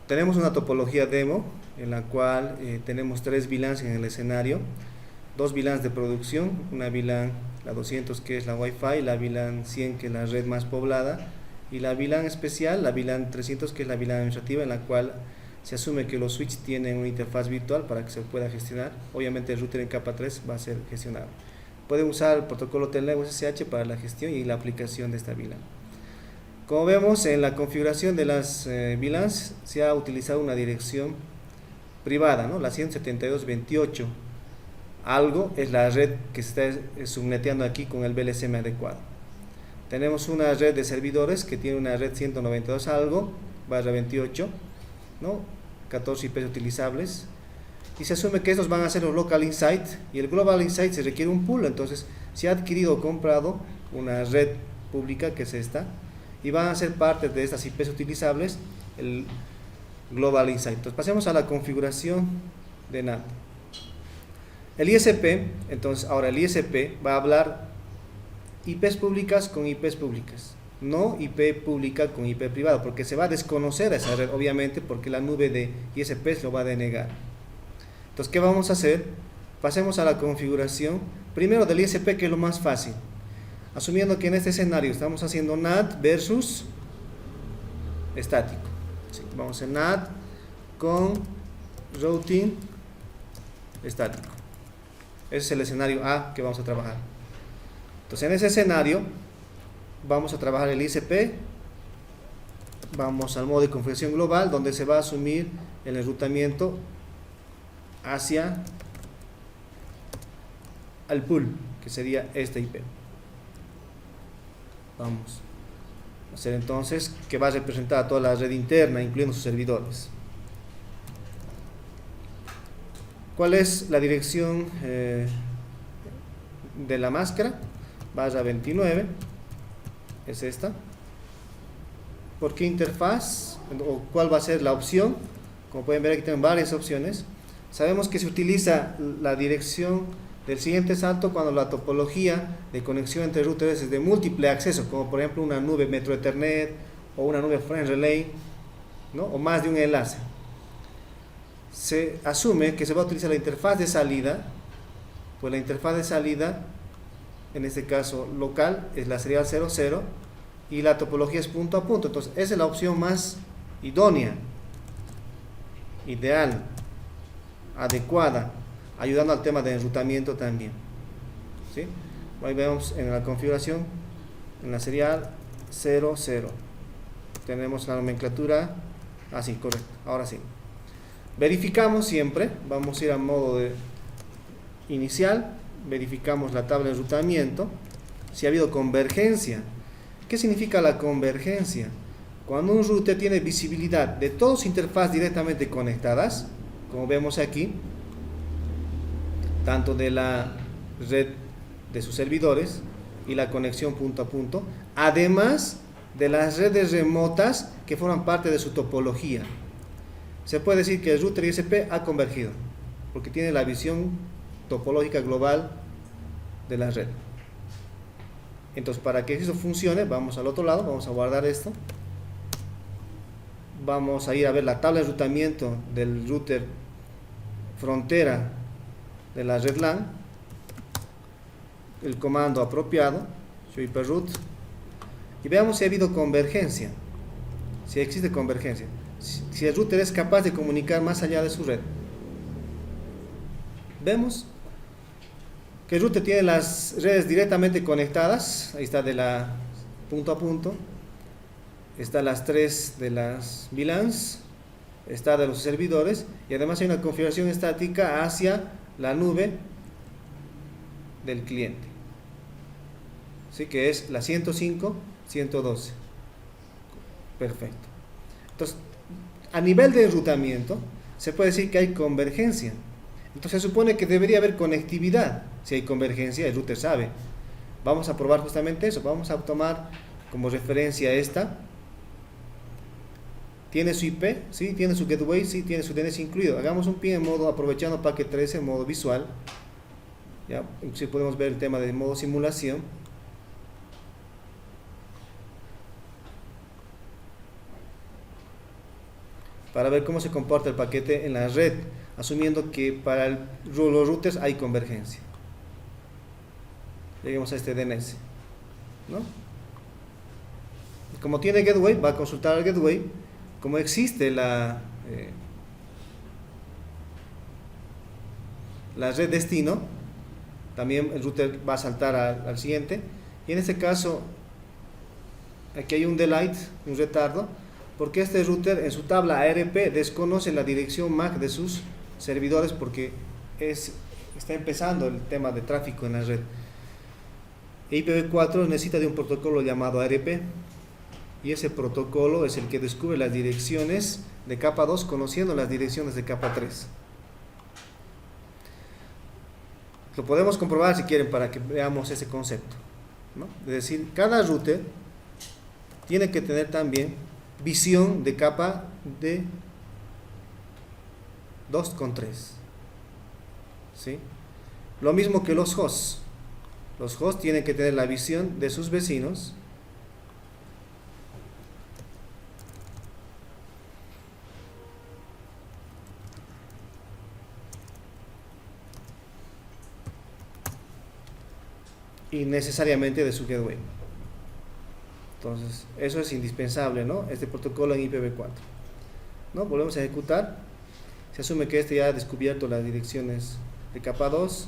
Tenemos una topología demo en la cual tenemos 3 VLANs en el escenario, 2 VLANs de producción, una VLAN la 200 que es la Wi-Fi, la VLAN 100 que es la red más poblada, y la VLAN especial, la VLAN 300 que es la VLAN administrativa, en la cual se asume que los switches tienen una interfaz virtual para que se pueda gestionar. Obviamente el router en capa 3 va a ser gestionado. Pueden usar el protocolo Telnet SSH para la gestión y la aplicación de esta VLAN. Como vemos en la configuración de las VLANs se ha utilizado una dirección privada, ¿no? La 172.28. Algo es la red que se está subneteando aquí con el VLSM adecuado. Tenemos una red de servidores que tiene una red 192 algo, barra 28, ¿no? 14 IPs utilizables. Y se asume que estos van a ser los local insight, y el global insight se requiere un pool. Entonces se ha adquirido o comprado una red pública que es esta, y van a ser parte de estas IPs utilizables el global insight. Entonces pasemos a la configuración de NAT. El ISP, entonces ahora el ISP va a hablar IPs públicas con IPs públicas, no IP pública con IP privado, porque se va a desconocer esa red, obviamente, porque la nube de ISPs lo va a denegar. Entonces, ¿qué vamos a hacer? Pasemos a la configuración primero del ISP, que es lo más fácil. Asumiendo que en este escenario estamos haciendo NAT versus estático. Sí, vamos a NAT con routing estático. Ese es el escenario A que vamos a trabajar. Entonces en ese escenario vamos a trabajar el ISP. Vamos al modo de configuración global, donde se va a asumir el enrutamiento hacia el pool, que sería este IP. Vamos a hacer entonces que va a representar a toda la red interna, incluyendo sus servidores. ¿Cuál es la dirección de la máscara? Barra 29, es esta. ¿Por qué interfaz? ¿O cuál va a ser la opción? Como pueden ver, aquí tienen varias opciones. Sabemos que se utiliza la dirección del siguiente salto cuando la topología de conexión entre routers es de múltiple acceso, como por ejemplo una nube Metro Ethernet o una nube Friend Relay, ¿no? O más de un enlace. Se asume que se va a utilizar la interfaz de salida, pues la interfaz de salida, en este caso local, es la serial 00, y la topología es punto a punto. Entonces esa es la opción más idónea, ideal, adecuada, ayudando al tema de enrutamiento también. ¿Sí? Ahí vemos en la configuración, en la serial 00, tenemos la nomenclatura así, correcto. Ahora sí, verificamos siempre, vamos a ir a modo de inicial, verificamos la tabla de enrutamiento, si ha habido convergencia. ¿Qué significa la convergencia? Cuando un router tiene visibilidad de todas sus interfaces directamente conectadas, como vemos aquí, tanto de la red de sus servidores y la conexión punto a punto, además de las redes remotas que forman parte de su topología. Se puede decir que el router ISP ha convergido, porque tiene la visión topológica global de la red. Entonces, para que eso funcione, vamos al otro lado, vamos a guardar esto. Vamos a ir a ver la tabla de enrutamiento del router frontera de la red LAN, el comando apropiado, show-root, y veamos si ha habido convergencia, si existe convergencia, si el router es capaz de comunicar más allá de su red. Vemos que el router tiene las redes directamente conectadas, ahí está de la punto a punto, está las 3 de las VLANs, está de los servidores, y además hay una configuración estática hacia la nube del cliente, ¿sí? Que es la 105.112. Perfecto. Entonces, a nivel de enrutamiento, se puede decir que hay convergencia. Entonces se supone que debería haber conectividad. Si hay convergencia, el router sabe. Vamos a probar justamente eso. Vamos a tomar como referencia esta. ¿Tiene su IP? ¿Sí? ¿Tiene su gateway? Sí, tiene su DNS incluido. Hagamos un ping en modo aprovechando Packet 13 en modo visual. ¿Ya? Inclusive podemos ver el tema de modo simulación. para ver cómo se comporta el paquete en la red, asumiendo que para los routers hay convergencia. Lleguemos a este DNS, ¿no? Como tiene gateway, va a consultar al gateway. Como existe la red destino, también el router va a saltar al siguiente. Y en este caso, aquí hay un delay, un retardo, porque este router en su tabla ARP desconoce la dirección MAC de sus servidores, porque está empezando el tema de tráfico en la red. IPv4 necesita de un protocolo llamado ARP, y ese protocolo es el que descubre las direcciones de capa 2 conociendo las direcciones de capa 3. Lo podemos comprobar si quieren para que veamos ese concepto, ¿no? Es decir, cada router tiene que tener también visión de capa de 2,3, ¿sí? Lo mismo que los hosts. Los hosts tienen que tener la visión de sus vecinos y necesariamente de su gateway. Entonces, eso es indispensable, ¿no? Este protocolo en IPv4, ¿no? Volvemos a ejecutar. Se asume que este ya ha descubierto las direcciones de capa 2,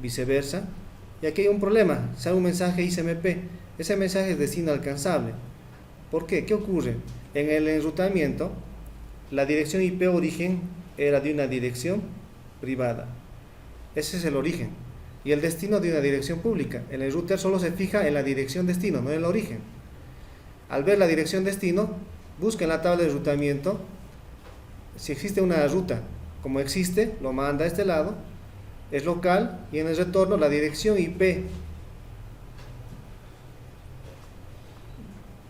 viceversa. Y aquí hay un problema, sale un mensaje ICMP. Ese mensaje es destino alcanzable. ¿Por qué? ¿Qué ocurre? En el enrutamiento, la dirección IP origen era de una dirección privada. Ese es el origen. Y el destino de una dirección pública. En el router solo se fija en la dirección destino, no en el origen. Al ver la dirección destino, busca en la tabla de enrutamiento si existe una ruta. Como existe, lo manda a este lado, es local, y en el retorno la dirección IP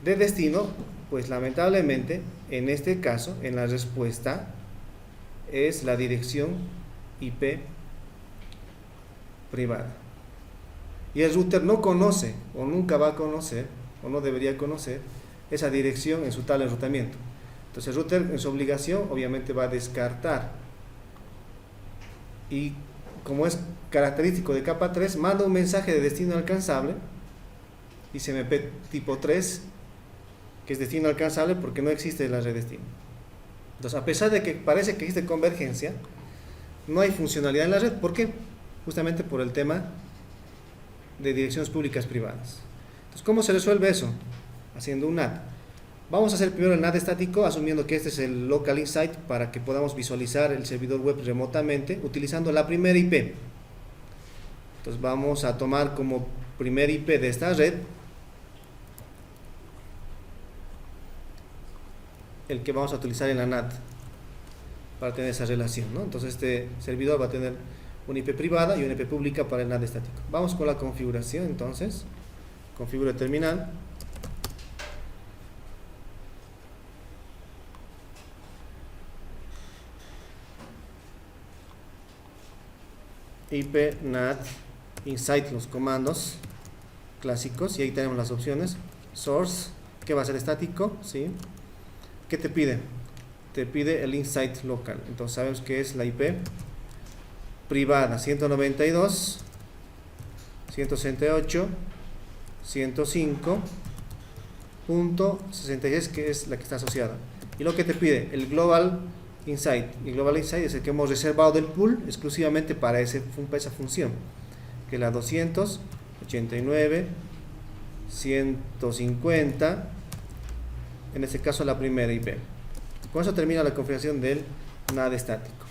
de destino, pues lamentablemente en este caso, en la respuesta, es la dirección IP privada. Y el router no conoce, o nunca va a conocer, o no debería conocer, esa dirección en su tabla de enrutamiento. Entonces el router en su obligación obviamente va a descartar. Y como es característico de capa 3, manda un mensaje de destino alcanzable, ICMP tipo 3, que es destino alcanzable porque no existe la red destino. Entonces, a pesar de que parece que existe convergencia, no hay funcionalidad en la red. ¿Por qué? Justamente por el tema de direcciones públicas privadas. Entonces, ¿cómo se resuelve eso? Haciendo un NAT. Vamos a hacer primero el NAT estático, asumiendo que este es el local insight para que podamos visualizar el servidor web remotamente utilizando la primera IP. Entonces vamos a tomar como primer IP de esta red el que vamos a utilizar en la NAT para tener esa relación, ¿no? Entonces este servidor va a tener una IP privada y una IP pública para el NAT estático. Vamos con la configuración. Entonces configuro el terminal. IP NAT insight, los comandos clásicos, y ahí tenemos las opciones. Source, que va a ser estático, ¿sí? ¿Qué te pide? Te pide el insight local. Entonces sabemos que es la IP privada 192.168.105.66, que es la que está asociada. Y lo que te pide el global insight. Y global insight es el que hemos reservado del pool exclusivamente para esa función, que es la 289.150, en este caso la primera IP. Con eso termina la configuración del NAT estático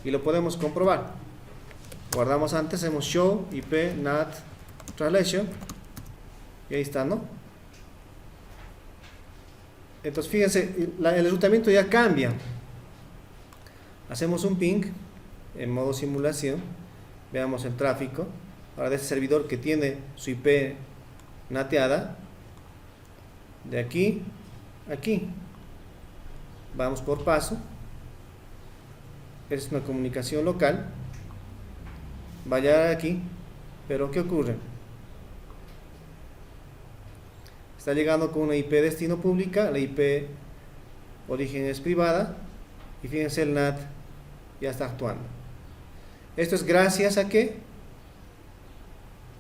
y lo podemos comprobar. Guardamos antes, hacemos show IP NAT translation y ahí está, ¿no? Entonces fíjense, el enrutamiento ya cambia. Hacemos un ping en modo simulación, veamos el tráfico ahora de este servidor que tiene su IP nateada de aquí a aquí. Vamos por paso. Es una comunicación local, va a llegar aquí, pero ¿qué ocurre? Está llegando con una IP destino pública, la IP origen es privada, y fíjense el NAT ya está actuando. Esto es gracias a que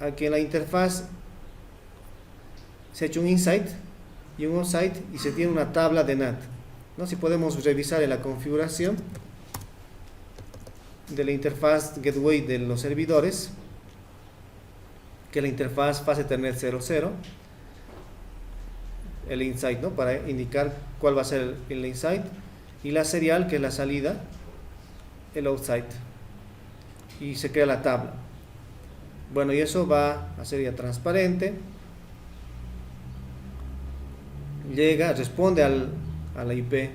en la interfaz se ha hecho un insight y un onsite y se tiene una tabla de NAT, ¿no? Si podemos revisar en la configuración de la interfaz gateway de los servidores, que la interfaz fase Ethernet 00, el insight, ¿no? Para indicar cuál va a ser el insight, y la serial, que es la salida, el outside, y se crea la tabla. Bueno, y eso va a ser ya transparente, llega, responde a la IP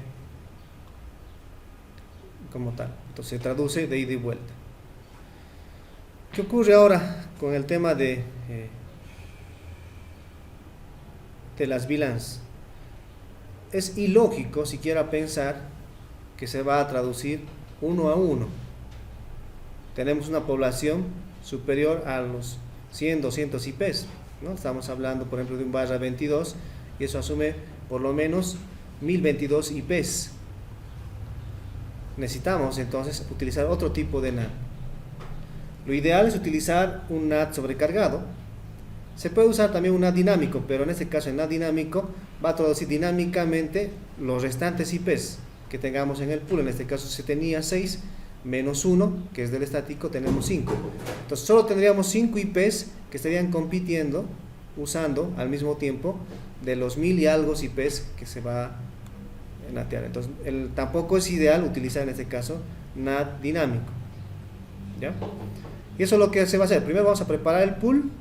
como tal, entonces se traduce de ida y vuelta. ¿Qué ocurre ahora con el tema de las VLANs? Es ilógico siquiera pensar que se va a traducir uno a uno. Tenemos una población superior a los 100, 200 IPs, ¿no? Estamos hablando, por ejemplo, de un barra 22, y eso asume por lo menos 1022 IPs. Necesitamos entonces utilizar otro tipo de NAT. Lo ideal es utilizar un NAT sobrecargado. Se puede usar también un NAT dinámico, pero en este caso el NAT dinámico va a traducir dinámicamente los restantes IPs que tengamos en el pool. En este caso se tenía 6 menos 1, que es del estático, tenemos 5. Entonces solo tendríamos 5 IPs que estarían compitiendo, usando al mismo tiempo de los 1000 y algo IPs que se va a natear. Entonces tampoco es ideal utilizar en este caso NAT dinámico, ¿ya? Y eso es lo que se va a hacer. Primero vamos a preparar el pool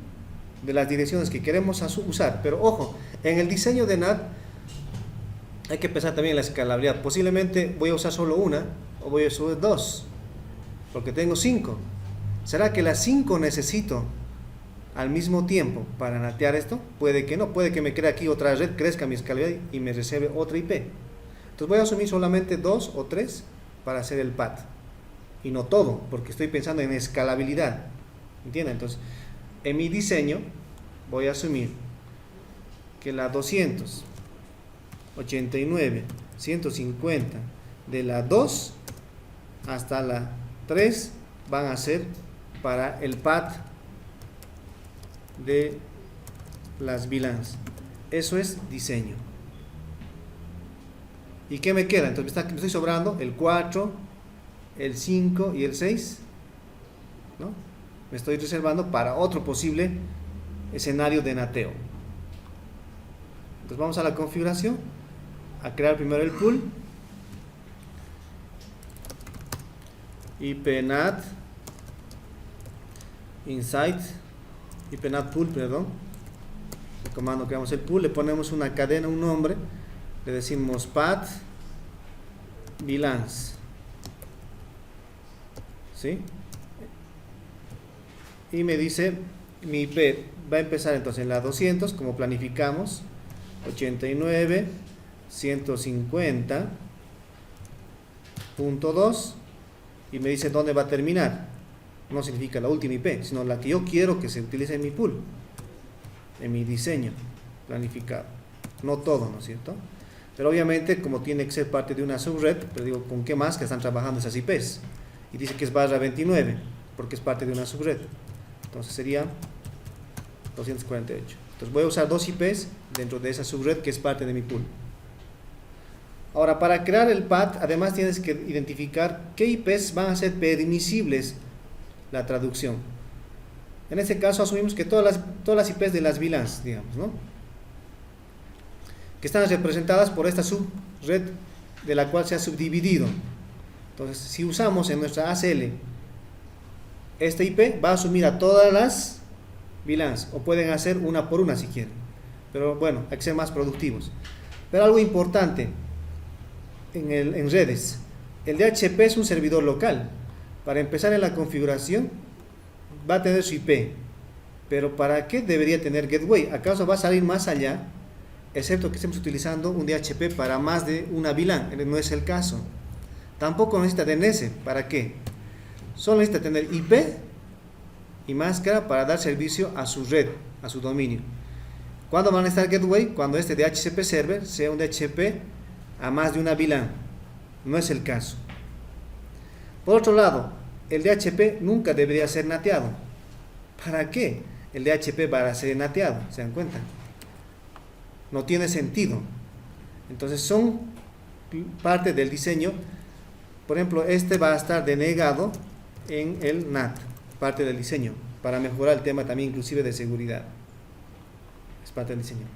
de las direcciones que queremos usar, pero ojo, en el diseño de NAT hay que pensar también en la escalabilidad. Posiblemente voy a usar solo una, o voy a usar 2, porque tengo 5. ¿Será que las 5 necesito al mismo tiempo para natear esto? Puede que no, puede que me cree aquí otra red, crezca mi escalabilidad y me reserve otra IP. Entonces voy a asumir solamente 2 o 3 para hacer el path, y no todo, porque estoy pensando en escalabilidad, ¿entienden? Entonces en mi diseño voy a asumir que la 289, 150 de la 2 hasta la 3 van a ser para el path de las VLANs. Eso es diseño. ¿Y qué me queda? Entonces me estoy sobrando el 4, el 5 y el 6, ¿no? Me estoy reservando para otro posible escenario de nateo. Entonces vamos a la configuración, a crear primero el pool, ipnat insight, ipnat pool, perdón, el comando, creamos el pool, le ponemos una cadena, un nombre, le decimos path VLANs, ¿sí? Y me dice mi IP va a empezar entonces en la 200, como planificamos, 89, 150.2, y me dice dónde va a terminar. No significa la última IP, sino la que yo quiero que se utilice en mi pool, en mi diseño planificado. No todo, ¿no es cierto? Pero obviamente, como tiene que ser parte de una subred, pero digo, ¿con qué más que están trabajando esas IPs? Y dice que es barra 29, porque es parte de una subred. Entonces sería 248. Entonces voy a usar 2 IPs dentro de esa subred que es parte de mi pool. Ahora, para crear el path, además tienes que identificar qué IPs van a ser permisibles la traducción. En este caso asumimos que todas las IPs de las VLANs, digamos, ¿no?, que están representadas por esta subred de la cual se ha subdividido. Entonces, si usamos en nuestra ACL esta IP, va a asumir a todas las VLANs, o pueden hacer una por una si quieren, pero bueno, hay que ser más productivos. Pero algo importante en redes, el DHCP es un servidor local. Para empezar en la configuración va a tener su IP, pero ¿para qué debería tener gateway? ¿Acaso va a salir más allá? Excepto que estemos utilizando un DHCP para más de una VLAN, no es el caso. Tampoco necesita DNS, ¿para qué? Solo necesita tener IP y máscara para dar servicio a su red, a su dominio. ¿Cuándo van a estar gateway? Cuando este DHCP server sea un DHCP a más de una VLAN. No es el caso. Por otro lado, el DHCP nunca debería ser nateado. ¿Para qué el DHCP va a ser nateado? ¿Se dan cuenta? No tiene sentido. Entonces son parte del diseño. Por ejemplo, este va a estar denegado en el NAT, parte del diseño, para mejorar el tema también inclusive de seguridad. Es parte del diseño.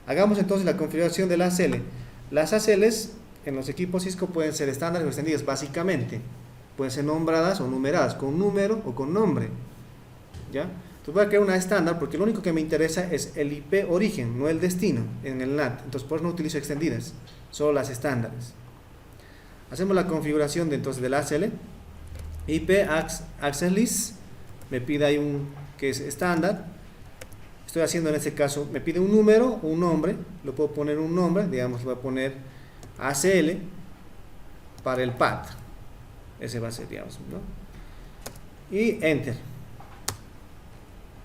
Hagamos entonces la configuración de la ACL. Las ACLs en los equipos Cisco pueden ser estándares o extendidas, básicamente. Pueden ser nombradas o numeradas, con número o con nombre. ¿Ya? Entonces voy a crear una estándar porque lo único que me interesa es el IP origen, no el destino en el NAT. Entonces por eso no utilizo extendidas, solo las estándares. Hacemos la configuración entonces de la ACL. IP Access List, me pide ahí un que es estándar. Estoy haciendo en este caso, me pide un número o un nombre, lo puedo poner un nombre, digamos, voy a poner ACL para el path. Ese va a ser, digamos, ¿no? Y Enter.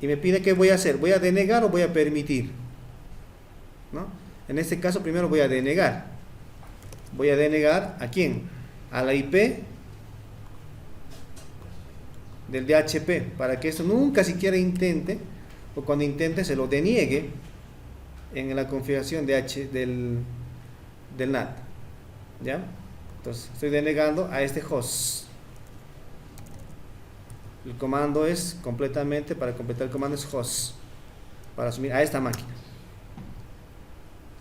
Y me pide qué voy a hacer, voy a denegar o voy a permitir, ¿no? En este caso primero voy a denegar. Voy a denegar ¿a quién? A la IP del DHCP, para que esto nunca siquiera intente, o cuando intente se lo deniegue en la configuración del NAT. ¿Ya? Entonces estoy denegando a este host. El comando es completamente, para completar el comando es host, para asumir a esta máquina.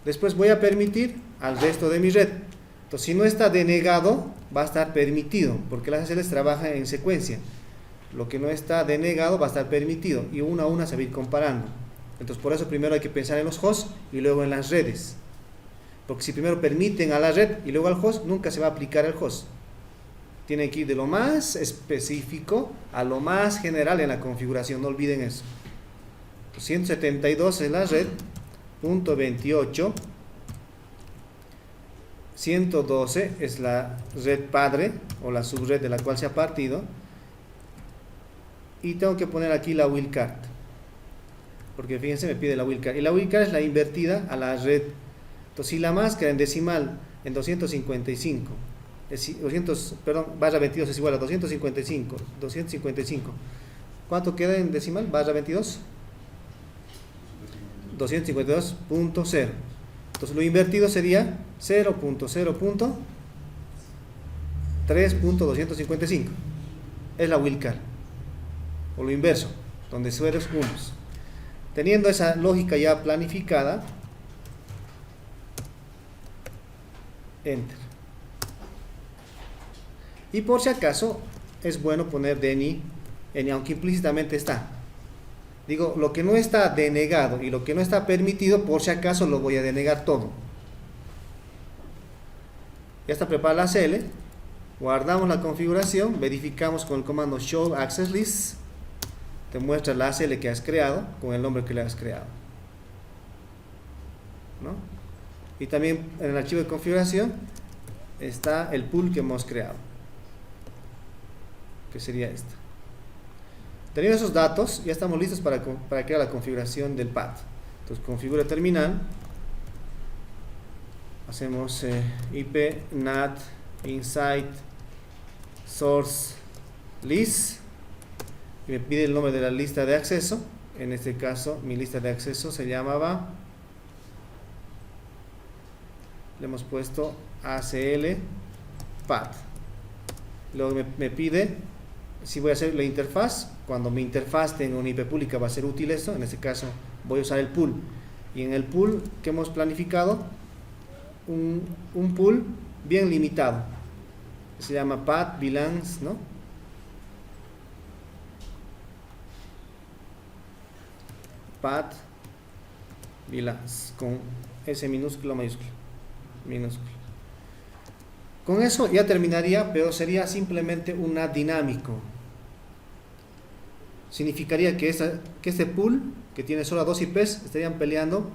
Después voy a permitir al resto de mi red. Entonces si no está denegado, va a estar permitido, porque las ACLs trabajan en secuencia. Lo que no está denegado va a estar permitido, y una a una se va a ir comparando. Entonces por eso primero hay que pensar en los hosts y luego en las redes. Porque si primero permiten a la red y luego al host, nunca se va a aplicar al host. Tienen que ir de lo más específico a lo más general en la configuración, no olviden eso. 172 es la red, punto 28, 112 es la red padre o la subred de la cual se ha partido, y tengo que poner aquí la wildcard, porque fíjense me pide la wildcard, y la wildcard es la invertida a la red. Entonces si la máscara en decimal en 255 barra 22 es igual a 255, ¿cuánto queda en decimal? Barra 22, 252.0. Entonces lo invertido sería 0.0.3.255. Es la wildcard, o lo inverso, donde ceros unos. Teniendo esa lógica ya planificada, Enter. Y por si acaso es bueno poner DNI, aunque implícitamente está. Digo, lo que no está denegado y lo que no está permitido, por si acaso lo voy a denegar todo. Ya está preparada la ACL. Guardamos la configuración, verificamos con el comando show access list. Te muestra la ACL que has creado con el nombre que le has creado, ¿no? Y también en el archivo de configuración está el pool que hemos creado, que sería esta. Teniendo esos datos, ya estamos listos para crear la configuración del path. Entonces configura terminal, hacemos IP NAT insight source list, y me pide el nombre de la lista de acceso. En este caso mi lista de acceso se llamaba, le hemos puesto ACL path. Luego me pide si voy a hacer la interfaz. Cuando mi interfaz tenga una IP pública va a ser útil esto. En este caso voy a usar el pool, y en el pool que hemos planificado un pool bien limitado, se llama path VLANs, ¿no? Path VLANs con S minúscula mayúscula. Con eso ya terminaría, pero sería simplemente un NAT dinámico. Significaría que este pool, que tiene solo 2 IPs, estarían peleando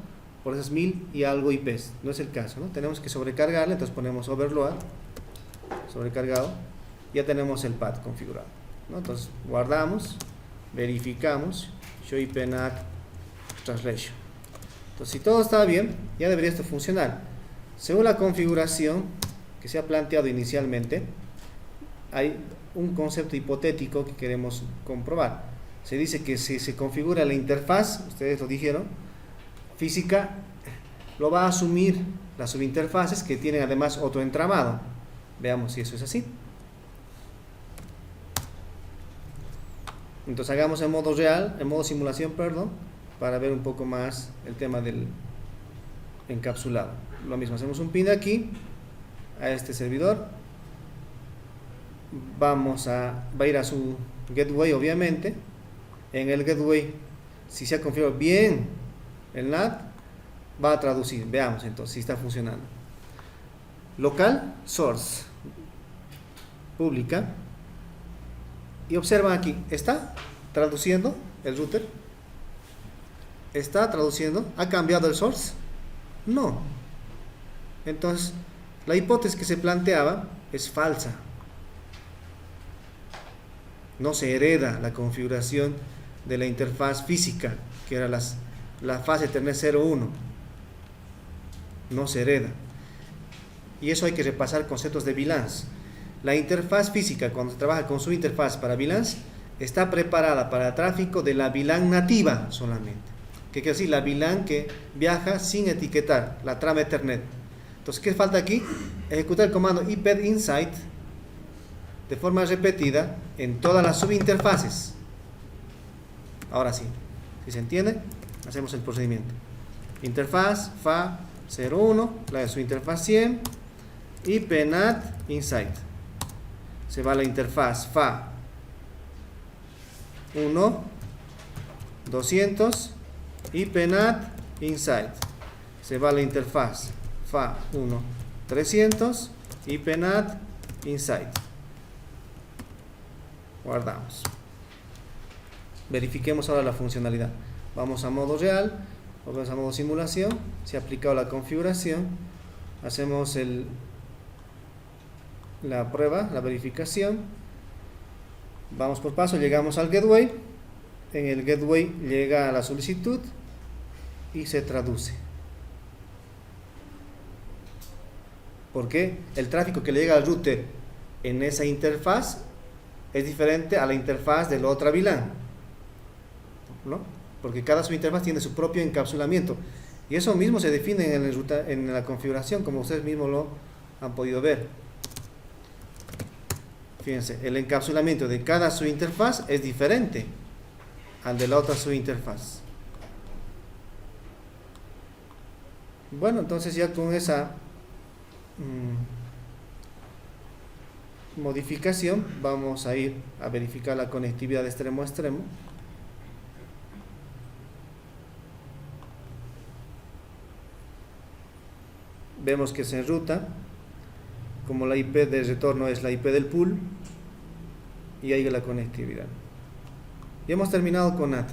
por esas 1000 y algo IPs. No es el caso, ¿no? Tenemos que sobrecargarle, entonces ponemos overload, sobrecargado, ya tenemos el path configurado, ¿no? Entonces guardamos, verificamos, show IP NAT translation. Entonces si todo está bien, ya debería esto funcionar. Según la configuración que se ha planteado inicialmente, hay un concepto hipotético que queremos comprobar. Se dice que si se configura la interfaz, ustedes lo dijeron, física, lo va a asumir las subinterfaces que tienen además otro entramado. Veamos si eso es así. Entonces hagamos en modo real, en modo simulación, perdón, para ver un poco más el tema del encapsulado. Lo mismo, hacemos un pin aquí a este servidor. Va a ir a su gateway, obviamente. En el gateway, si se ha configurado bien el NAT, va a traducir. Veamos entonces si está funcionando. Local source pública, y observan aquí, está traduciendo el router, está traduciendo. ¿Ha cambiado el source? No. Entonces la hipótesis que se planteaba es falsa. No se hereda la configuración de la interfaz física, que era la fase Ethernet 01. No se hereda. Y eso hay que repasar conceptos de VLANs. La interfaz física, cuando se trabaja con su interfaz para VLANs, está preparada para tráfico de la VLAN nativa solamente. ¿Qué quiere decir? La VLAN que viaja sin etiquetar, la trama Ethernet. Entonces, ¿qué falta aquí? Ejecutar el comando iped insight de forma repetida en todas las subinterfaces. Ahora sí, si se entiende, hacemos el procedimiento. Interfaz FA 01, la de su interfaz 100, ipnat insight. Se va a la interfaz FA 1, 200, ipnat insight. Se va a la interfaz FA 1, 300, ipnat insight. Guardamos. Verifiquemos ahora la funcionalidad. Vamos a modo real, volvemos a modo simulación. Se ha aplicado la configuración. Hacemos la prueba, la verificación. Vamos por paso, llegamos al gateway. En el gateway llega a la solicitud y se traduce. Porque el tráfico que le llega al router en esa interfaz es diferente a la interfaz de la otra VLAN, ¿no? Porque cada subinterfaz tiene su propio encapsulamiento, y eso mismo se define en la configuración, como ustedes mismos lo han podido ver. Fíjense, el encapsulamiento de cada subinterfaz es diferente al de la otra subinterfaz. Bueno, entonces ya con esa modificación vamos a ir a verificar la conectividad de extremo a extremo. Vemos que se enruta, como la IP de retorno es la IP del pool, y ahí la conectividad. Y hemos terminado con NAT.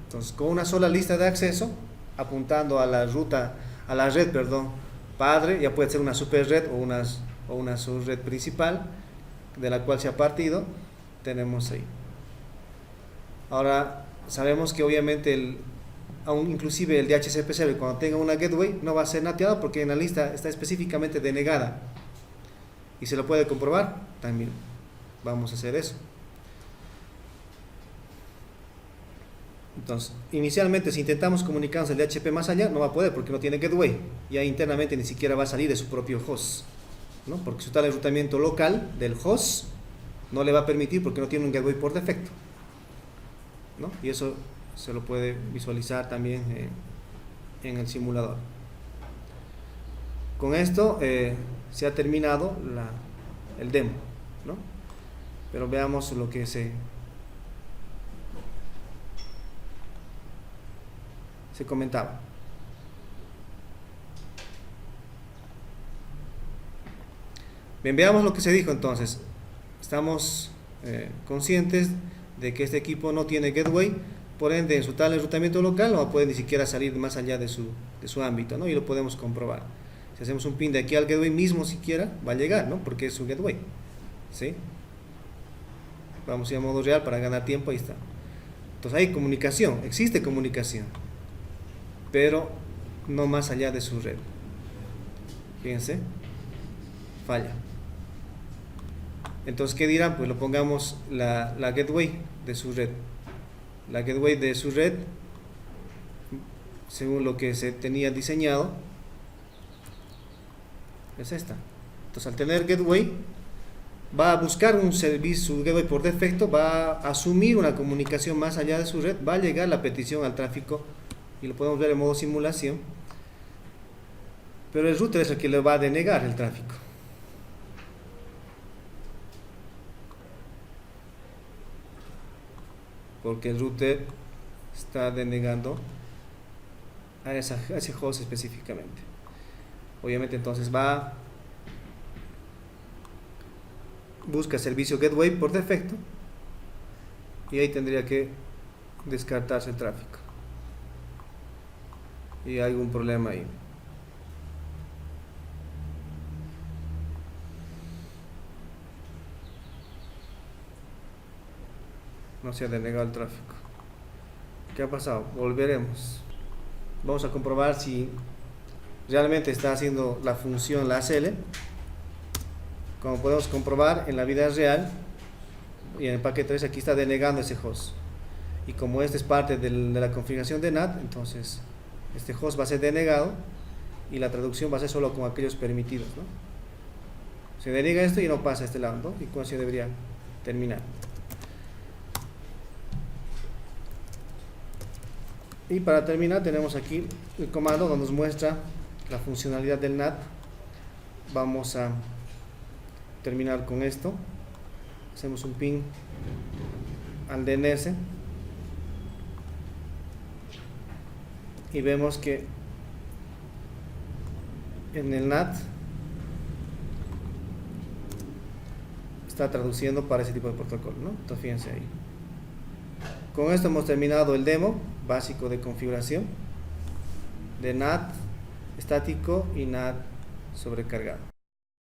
Entonces, con una sola lista de acceso, apuntando a la red, padre, ya puede ser una super red o una subred principal de la cual se ha partido, tenemos ahí. Ahora sabemos que obviamente inclusive el DHCP server, cuando tenga una gateway, no va a ser nateado porque en la lista está específicamente denegada, y se lo puede comprobar también. Vamos a hacer eso. Entonces, inicialmente si intentamos comunicarnos el DHCP más allá, no va a poder porque no tiene gateway. Ya internamente ni siquiera va a salir de su propio host, ¿no? Porque su tal enrutamiento local del host no le va a permitir porque no tiene un gateway por defecto, ¿no? Y eso se lo puede visualizar también en el simulador. Con esto se ha terminado el demo, ¿no? Pero veamos lo que se comentaba. Bien, veamos lo que se dijo entonces. Estamos conscientes de que este equipo no tiene gateway, por ende en su tal enrutamiento local no puede ni siquiera salir más allá de su ámbito, ¿no? Y lo podemos comprobar. Si hacemos un pin de aquí al gateway mismo siquiera, va a llegar, ¿no? Porque es su gateway, ¿sí? Vamos a ir a modo real para ganar tiempo, ahí está. Entonces hay comunicación, existe comunicación, pero no más allá de su red. Fíjense, falla. Entonces, ¿qué dirán? Pues lo pongamos la gateway de su red. La gateway de su red, según lo que se tenía diseñado, es esta. Entonces, al tener gateway, va a buscar un servicio, su gateway por defecto va a asumir una comunicación más allá de su red, va a llegar la petición al tráfico, y lo podemos ver en modo simulación, pero el router es el que le va a denegar el tráfico. Porque el router está denegando a ese host específicamente. Obviamente entonces busca servicio gateway por defecto, y ahí tendría que descartarse el tráfico, y hay algún problema ahí. No se ha denegado el tráfico. ¿Qué ha pasado? Volveremos. Vamos a comprobar si realmente está haciendo la función la ACL. Como podemos comprobar en la vida real, y en el paquete 3 aquí está denegando ese host. Y como este es parte de la configuración de NAT, entonces este host va a ser denegado y la traducción va a ser solo con aquellos permitidos, ¿no? Se denega esto y no pasa a este lado, ¿no? Y con eso debería terminar. Y para terminar tenemos aquí el comando donde nos muestra la funcionalidad del NAT. Vamos a terminar con esto. Hacemos un ping al DNS y vemos que en el NAT está traduciendo para ese tipo de protocolo, ¿no? Entonces fíjense ahí. Con esto hemos terminado el demo básico de configuración de NAT estático y NAT sobrecargado.